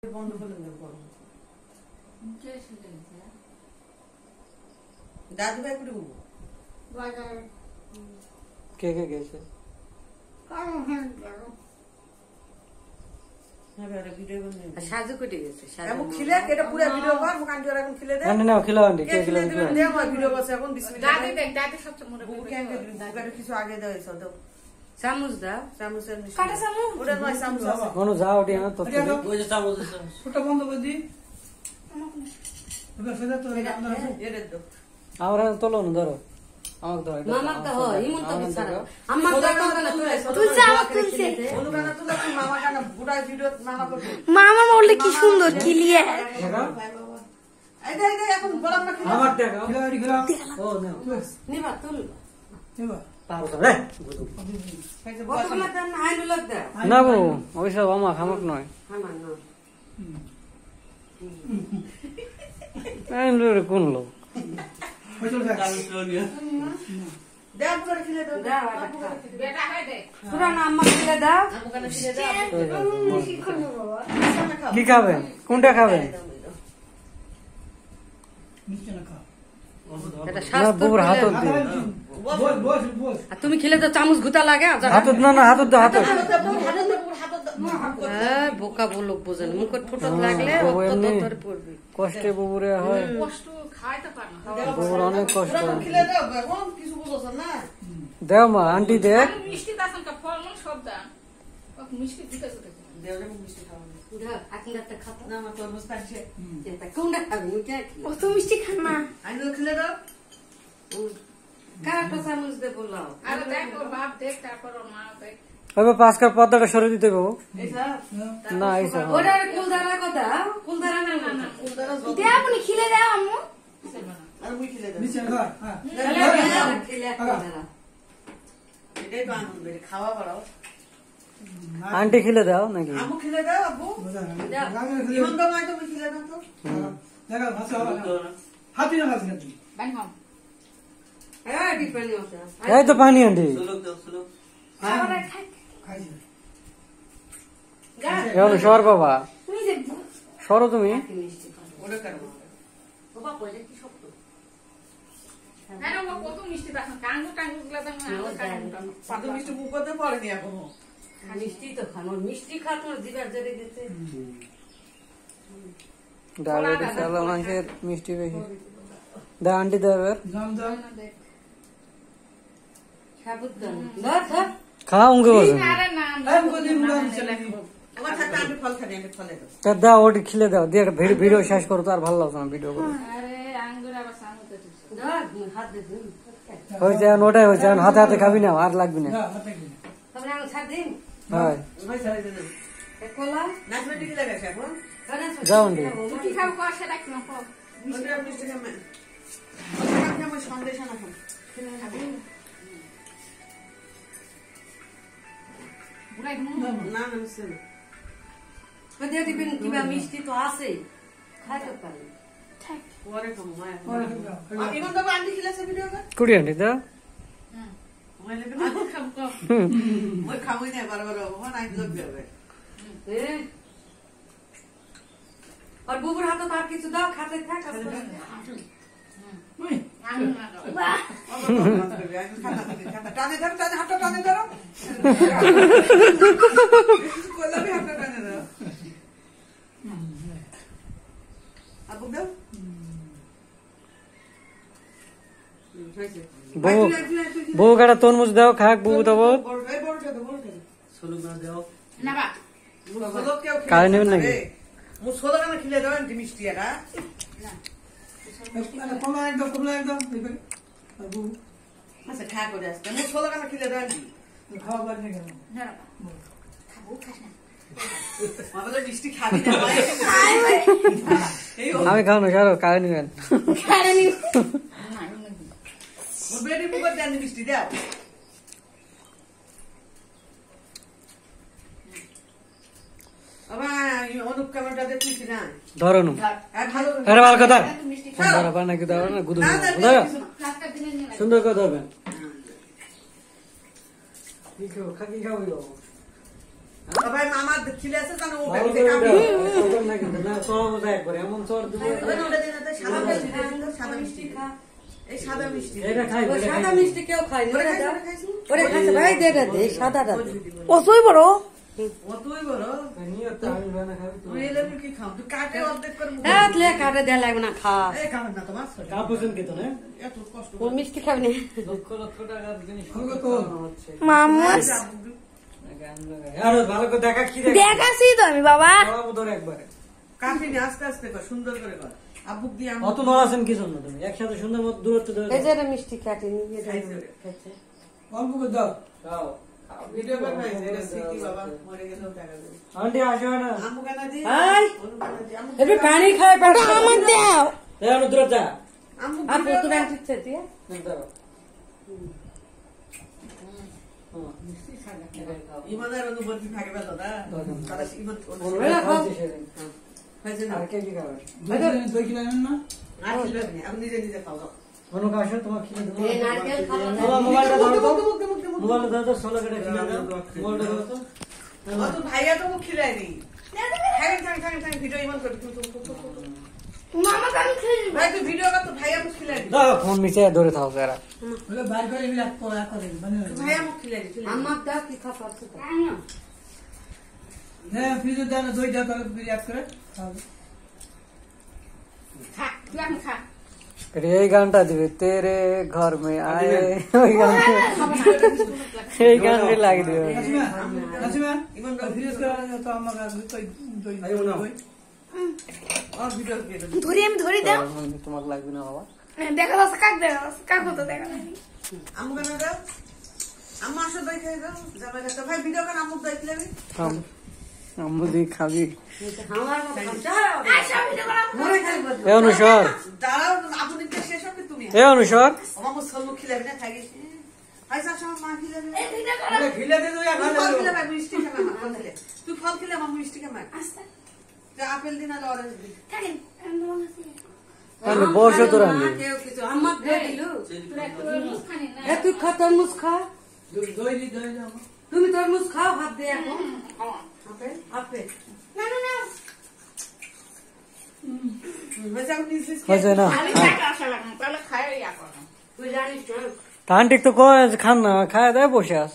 বন্ধ করে দেব গরম দাদু ভাই করে দেবো বাজার কে কে গেছে কারণ হ্যাঁ সাজু কেটে গেছে এখন খিলে এটা পুরো ভিডিও কর মুখ আন্টি এখন খিলে দে না না খিলাও আন্টি কে খিলাও দে আমার ভিডিও বসে এখন বিসমিল্লাহ দাদি দেখ দাদি সবচেয়ে মোটা বুকে আঙ্কে বুকে কিছু আগে দাও এসো দাও চামচ দাও চামচের মিষ্টি কাটা চামচ ওটা নয় চামচ আছে কোন যাও ওটি না তো ওই যে চামচ আছে ছোট বন্ধ করে দি এবার সেটা তো আপনারা এরে দাও আমরা তোলো না ধরো আমাকে ধরো মামাক তো হয় ইমন তো ছাড়া আমার তো না তুলছে আমার তুলছে অনুগানা তুলা তুই মামা গানা বুড়া ভিডিও মামা করবে মামা বললে কি সুন্দর ক্লিয়ার এই দে এখন বলাম না খিলে আমার টাকা খিলাড়ি খিলাম ও না নিবা তুল এবার পারো রে বর্তমানে তো আইন লগ দাও না বউ ওইসব আমাক আমাক নয় আমার না আমি রে কোন লোক ওই চল যা চামচ নিয়ে দে পুরো খিলে দাও দাও বেটা হয় দে পুরা না আম্মা দিলে দাও আমাকে খিলে দাও কি খাবেন কোনটা খাবেন নিচে না খা এটা না স্বাস্থ্য বউর হাত দিয়ে বস বস বস আর তুমি খেলে তো চামচ গুতা লাগে হাত না না হাত দাও হাত বোকা বলো বোঝেন মুখ ঠোঁট লাগলে বউ রক্ত এমনি ধরে পড়বে কষ্টে বউরে হয় কষ্ট খাইতে পারে না বউর অনেক কষ্ট এখন খিলে দাও এখন কিছু বুঝছ না দেও মা আন্টি দেখ মিষ্টি দাসন কা ফলমূল সব দান মিষ্টি দিতে দিতে দেও রে মিষ্টি খাওয়া এখন একটা খাতা না আমার তরমুজ পাচ্ছে এটা কোনটা খাবি ওইটা কি ও তো মিষ্টি খান না আইনো খিলে দাও কারাটা চামচ দে বললাম আর দেখ ওর বাপ দেখ তারপর ওর মা দেখ এবার পাঁচ কাপ পর্দাটা সরে দিতে বাবু এইসা না এইসব ওটা কুলদারা কথা কুলদারা না না কুলদারা জল দে আপনি খিলে দাও আম্মু আর মুই খিলে দাও নিচে খা হ্যাঁ এটাই তো আনন্দ রে খাওয়া বাড়াও আন্টি খিলে দাও নাকি আমু খিলে দাও আব্বু বুঝা লাগে খিলে ইমান দাও মাই তো মুই খিলে দাও তো দেখা ভাষা হবে হাতি না হাতি না বান হম হ্যাঁ ডিপেন্ড আছে এই তো পানি আন্টি সুলুক দাও সুলুক খাইছে এখন সর বাবা তুমি যে সরো তুমি ওটা করব বাবা কইলে কি শক্ত হ্যাঁ ও কত মিষ্টি দাসন কাঙ্গু টাঙ্গু গুলা দাম পাতো মিষ্টি মুখ করতে পারেনি এখনো মিষ্টি তো খানো মিষ্টি খাতো জিগার জেরে দিতে ডায়াবেটিস আলা মানুষের মিষ্টি বেশি দা আন্টি দাও এবার জাম জাম সাবুদান ধর ধর খাও উনকে বসে আরে না আমি কই দিন মুড়া চলে আমার থাকতে আমি ফল খাই আমি ফলে দাও তা দাও ওটি খিলে দাও দিয়ে একটা ভিডিও শেষ করো তো আর ভালো লাগছে না ভিডিও করো আরে আঙ্গুর আবার সামুতে ধর হাত দে হয়েছে এখন ওটাই হয়েছে এখন হাতে হাতে খাবি না আর লাগবি না না হাতে কি তোমরা ছাড় দিন হয় ভাই ছাড়াই দে কোলা নাচবে কি লাগাছে এখন যাও আন্টি কি খাও কো সেটা কি না ওটা মিষ্টি খাবে আমি আমার সন্দেশ আনা খাবো বুড়াই না না মিষ্টি না কদিও দিবেন কিবা মিষ্টি তো আছে খাইতে পারে পরে খাবো মায়া পরে আমি ইমান দাও আন্টি খিলাছে ভিডিও কর কুড়ি আন্টি দাও মই লাগে না খাবো কো মই খাবই না বারবার মন আই লোক যাবে আর বুবুর হাতে তার কিছু দাও খাতে থাক আঙ্গুর না দাও টানে ধরো টানে হাতটা টানে ধরো কোলাবি হাতটা টানে ধরো আবু দাও বউ বউ কাটা তরমুজ দাও খাক বউ দেবো সুলুক না দাও না বা কারে নেবেন নাকি? মু ছোলা কেন খিলে দেবেন মিষ্টি এটা কমলা একদম দেখবেন বাবু আচ্ছা খা করে আসতে মু ছোলা কেন খিলে দেবেন খাওয়া বাদ নেই কেন না বা খাবো খাস না আমাদের মিষ্টি খাবি না এই আমি খাও না কারো কারে নেবেন ও বেডি মুখে দেন মিষ্টি দাও আবার অনুপ ক্যামেরাটা দেখছিস না ধরো নু আর ভালো আরে ভালো কথা মিষ্টি ধরো পার নাকি দাও না গুদু না, না, ধরো রাস্তা দিনে নিয়ে সুন্দর করে ধরবেন কি খাও খাকি খাও ভাই মামার খিলে আছে জানো ও ভালো ব্যাগে করে কামড়ে দাও, ওটা না কিন্তু, না, চড়াবো তো একবারে, এমন চড় দেবো। ওটা দিন না সাদা মিষ্টি সাদা মিষ্টি খা এই সাদা মিষ্টি এটা খাই, ওই এটা সাদা খাই। মিষ্টি কেউ খায় না ওরে ওরে দাও। খাইছো ওরে খাইছে ভাই দে দে এই সাদাটা দে। কতই বড় অতই বড় নিয়ে তো আমি বানা খাবি তো। তুই এলে কি খাও তুই কাটে অর্ধেক করে মুখে রাত লে কাটে দেয়া লাগবে না খা এই খাবেন না তোমার কাপুসেন কে তো না? এত কষ্ট ও মিষ্টি খাবি না লক্ষ লক্ষ টাকার জিনিস হবে তো। হচ্ছে। মামু আরো ভালো করে দেখা কি দেখ। দেখাছি তো আমি বাবা চড়াবো তোর একবারে। কাটি নি আস্তে আস্তে কর সুন্দর করে কর আবুক দিয়ে আমি অত নড়াছেন কি জন্য তুমি? একসাথে সুন্দর মতো দূরত্ব ধরে এই যে এটা মিষ্টি কাটে নিয়ে খাইছে খাইছে অল্প করে দাও। দাও। ভিডিও কর ভাই এটা স্মৃতি বাবা মরে গেলেও টাকা দেবে আন্টি আসো না। আমু কেন দি হাই ওর কেন দি আমু এবি পানি খায় পাট আমার দাও এই আনো দূরত্ব যা। আমু আর কত রাত দিচ্ছে তুই দাও। ইমানের অনুভূতি থাকে বেলা দা তারা ইমান খাইছে না আর কে কি খাবে? দই কিনে আনেন না? আর ছিল না আপনি নিজে নিজে খাও দাও কোনো কাশো তোমার খিলে দেবো। এই নারকেল খাবো তোমার মোবাইলটা ধরো তো। মুখে মুখে মুখে মোবাইলটা ধরো তো, 16 কেটে খিলে দাও। মোবাইলটা ধরো তো। ও তো ভাইয়া তো মুখ খিলাই নি ভিডিও ইমান করবি মামা আমি খেয়ে ভাই তুই ভিডিও কর তো ভাইয়া মুখ খিলাই নি দাও, ফোন নিচে ধরে থাকো যারা। ওগুলো বাইর করে এগুলো এক করে মানে ভাইয়া মুখ খিলাই নি আমার দাও কি খাবো আছে তো হ্যাঁ ফ্রিজে দেন দই দাও তাহলে ফ্রিজ এক করে খাবে। খা তুই এখন খা এই গানটা দিবে, তেরে ঘর মে আয়ে, ওই গানটা, এই গানটা লাগিয়ে দিবে। নাসিমা নাসিমা ইমান ফ্রিজ করে তো আমার দই দই দই আর ভিডিও কে ধরি আমি ধরি দাও তোমার লাগবে না বাবা। দেখা যাচ্ছে কাক দেখা যাচ্ছে কাক তো দেখা যায়নি আমু কেন দাও আমু আসো দই খাই দাও যাবে না ভাই ভিডিও কর আমু দই খিলাই নি আম্মু দি খাবি। আমার খামচা আচ্ছা ভিডিও করা মরে খাই বল এ অনুসর, দাঁড়াও আপু নিতে শেষ হবে তুমি এ অনুসর। আমার মুখ সল মুখ খিলাই না খাই গেছি ভাই সাথে মা খিলাই নি এই ভিডিও করা খিলে দে তুই তুই ফল খিলাই ভাই মিষ্টি খাবে না ফল খিলাই তুই ফল খিলাই মামু মিষ্টি খাবে আস্তে যে আপেল দিন আর অরেঞ্জ দিন থাকেন আমি তোমার কাছে তাহলে বসো তোর আন্টি। কেউ কিছু আমার দে দিলু তোরা একটু তরমুজ খানি না এ তুই খা তরমুজ খা দই দি দই দাও তুমি তরমুজ খাও ভাত দে এখন আপেল আপেল না না না হয়েছে আমি নিজ নিজ হয়েছে না? খালি টাকা আসা লাগে তাহলে খাই ইয়া করো তুই জানিস না তা আন্টি তো কয় খান না, খায় দেয় বসে আস।